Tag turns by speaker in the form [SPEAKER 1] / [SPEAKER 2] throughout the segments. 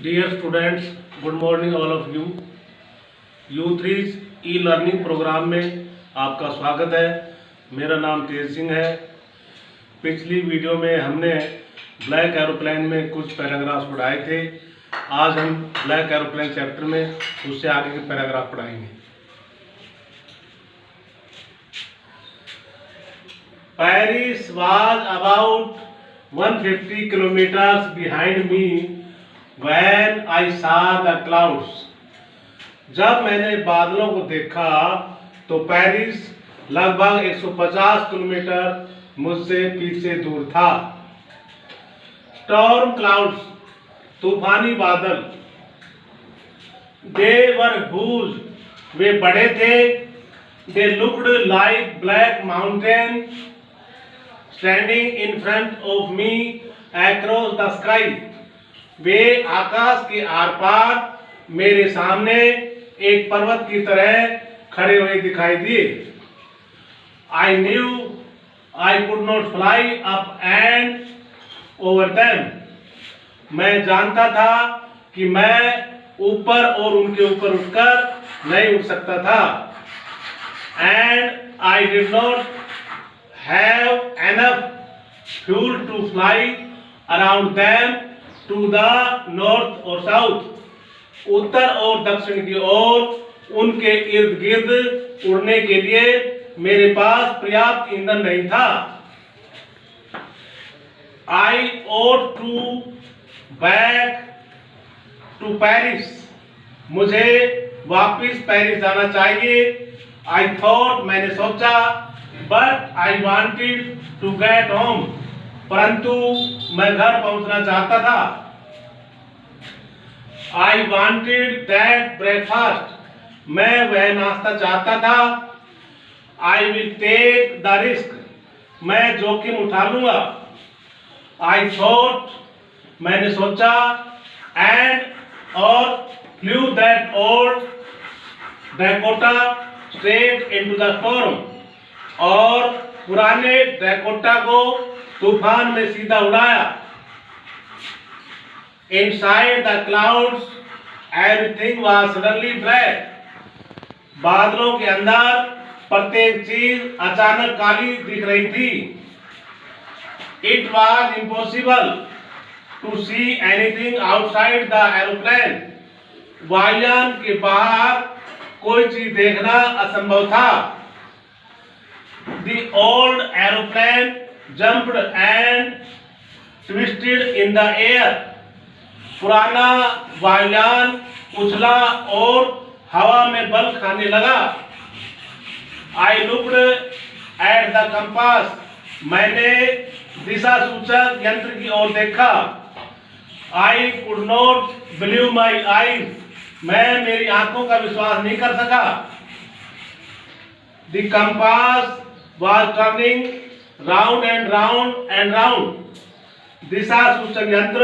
[SPEAKER 1] Dear students, good morning all of you. U3 e-learning programme में आपका स्वागत है। मेरा नाम तेज सिंह है। पिछली वीडियो में हमने ब्लैक एरोप्लेन में कुछ पैराग्राफ्स पढ़ाए थे। आज हम ब्लैक एरोप्लेन चैप्टर में उससे आगे के पैराग्राफ पढ़ाएंगे। Paris was about 150 kilometers behind me when I saw the clouds. जब मैंने बादलों को देखा तो पेरिस लगभग 150 किलोमीटर मुझसे पीछे दूर था। स्टॉर्म क्लाउड्स, तूफानी बादल। दे वर ह्यूज, वे बड़े थे। They looked like black mountain standing in front of me across the sky, वे आकाश के आर पार मेरे सामने एक पर्वत की तरह खड़े हुए दिखाई दिए। I knew I could not fly up and over them, मैं जानता था कि मैं ऊपर और उनके ऊपर उठकर नहीं उठ सकता था। And I did not have enough fuel to fly around them to the north or south, उत्तर और दक्षिण की ओर उनके इर्द गिर्द उड़ने के लिए मेरे पास पर्याप्त ईंधन नहीं था। I ought to back to Paris, मुझे वापिस पेरिस जाना चाहिए। I thought, मैंने सोचा। But I wanted to get home, परंतु मैं घर पहुंचना चाहता था। I wanted that breakfast, मैं वह नाश्ता चाहता था। I will take the risk, मैं जोखिम उठा लूंगा। I thought, मैंने सोचा। And or flew that old Dakota straight into the storm, और पुराने डैकोटा को तूफान में सीधा उड़ाया। Inside the clouds, everything was suddenly black, बादलों के अंदर प्रत्येक चीज अचानक काली दिख रही थी। It was impossible to see anything outside the aeroplane, वायुयान के बाहर कोई चीज देखना असंभव था। The old aeroplane jumped and twisted in the air, पुराना वायुयान उछला और हवा में बल खाने लगा। I looked at the compass, मैंने दिशा सूचक यंत्र की ओर देखा। I could not believe my eyes, मैं मेरी आंखों का विश्वास नहीं कर सका। The compass was turning round and round and round, दिशा सूचक यंत्र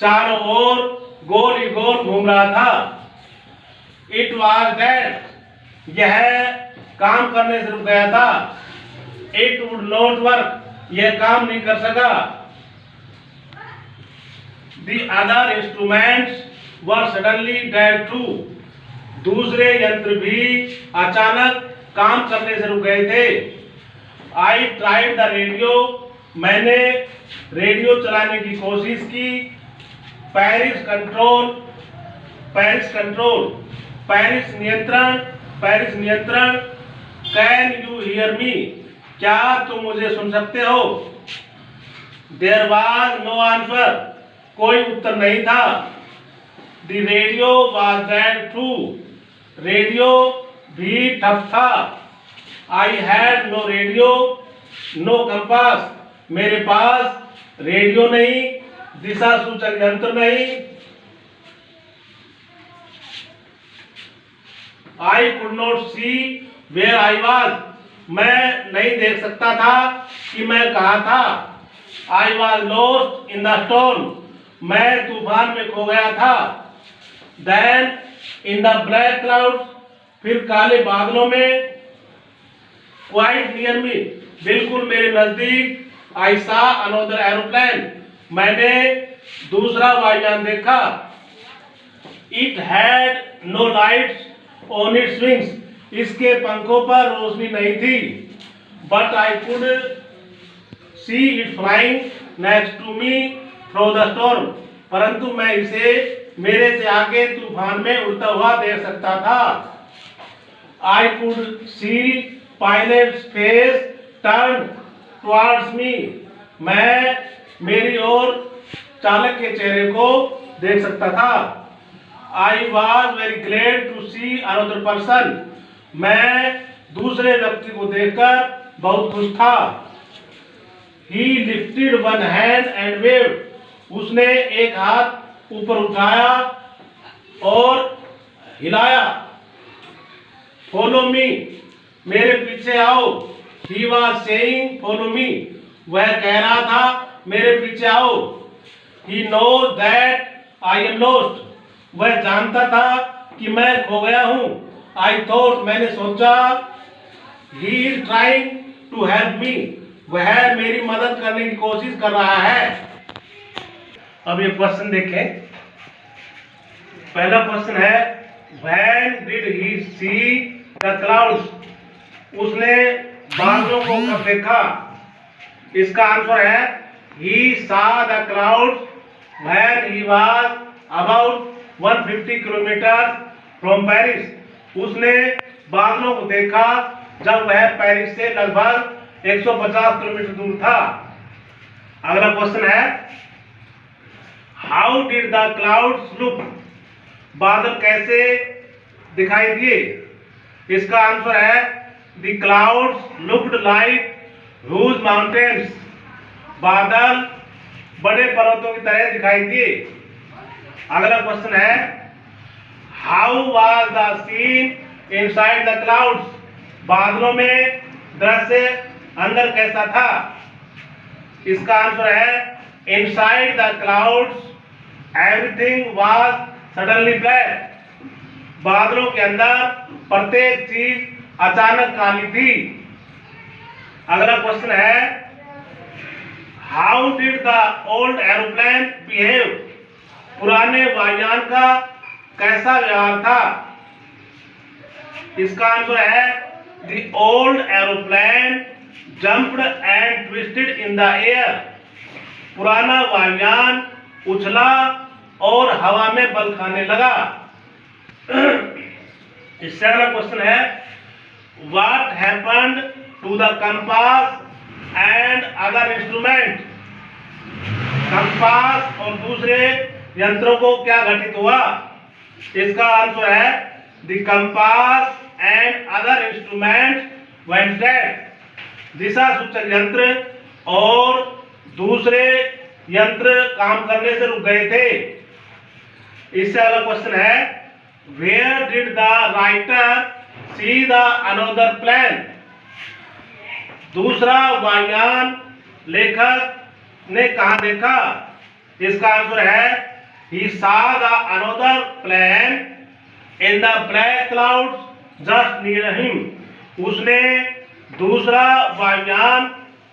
[SPEAKER 1] चारों ओर गोल ही गोल घूम रहा था। It was dead, यह काम करने से रुक गया था। It would not work, यह काम नहीं कर सका। The other instruments were suddenly dead too, दूसरे यंत्र भी अचानक काम करने से रुक गए थे। I tried the radio, मैंने रेडियो चलाने की कोशिश की। पेरिस कंट्रोल, पेरिस नियंत्रण। कैन यू हियर मी, क्या तुम मुझे सुन सकते हो? There was no answer, कोई उत्तर नहीं था। The radio was dead too, radio भी ठप था। I had no radio, no compass, मेरे पास रेडियो नहीं, दिशा सूचक यंत्र नहीं। I could not see where I was, मैं नहीं देख सकता था कि मैं कहाँ था। I was lost in the storm, मैं तूफान में खो गया था। Then in the black clouds, फिर काले बादलों में। Quite near me, बिल्कुल मेरे नजदीक। I saw another aeroplane, मैंने दूसरा वायुयान देखा। It had no lights on its wings. इसके पंखों पर रोशनी नहीं थी. But I could see it flying next to me through the storm. परंतु मैं इसे मेरे से आगे तूफान में उड़ता हुआ देख सकता था. I could see pilot's face turned towards me. मैं मेरी ओर चालक के चेहरे को देख सकता था. I was very glad to see another person. मैं दूसरे व्यक्ति को देखकर बहुत खुश था. He lifted one hand and waved. उसने एक हाथ ऊपर उठाया और हिलाया. Follow me. मेरे पीछे आओ. He was saying follow me. वह कह रहा था मेरे पीछे आओ. He knows that I am lost. वह जानता था कि मैं खो गया हूँ. I thought, मैंने सोचा, he is trying to help me. वह मेरी मदद करने की कोशिश कर रहा है. अब ये क्वेश्चन देखें. पहला क्वेश्चन है when did he see the clouds? उसने बादलों को कब देखा? इसका आंसर है he saw the clouds when he was about 150 kilometers from Paris. उसने बादलों को देखा जब वह पेरिस से लगभग 150 किलोमीटर दूर था. अगला क्वेश्चन है how did the clouds look? बादल कैसे दिखाई दिए? इसका आंसर है the clouds looked like huge mountains. बादल बड़े पर्वतों की तरह दिखाई दिए. अगला क्वेश्चन है how was the scene inside the clouds? बादलों में दृश्य अंदर कैसा था? इसका आंसर है inside the clouds everything was suddenly black. बादलों के अंदर प्रत्येक चीज अचानक काली थी. अगला क्वेश्चन है how did the old aeroplane behave? पुराने वायुयान का कैसा व्यवहार था? इसका आंसर है the old aeroplane jumped and twisted in the air. पुराना वायुयान उछला और हवा में बल खाने लगा. इससे अगला क्वेश्चन है what happened to the compass and other instrument? Compass और दूसरे यंत्रों को क्या घटित हुआ? इसका आंसर है the compass and other instruments went dead. दिशा सूचक यंत्र और दूसरे यंत्र काम करने से रुक गए थे. इससे अगला क्वेश्चन है where did the writer see the another plane? दूसरा वायुयान लेखक ने कहाँ देखा? इसका आंसर है he saw the another plane in the black clouds just near him. उसने दूसरा वायुयान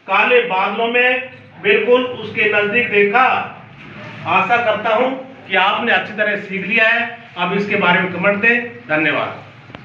[SPEAKER 1] काले बादलों में बिल्कुल उसके नजदीक देखा. आशा करता हूं कि आपने अच्छी तरह सीख लिया है. अब इसके बारे में कमेंट दें. धन्यवाद.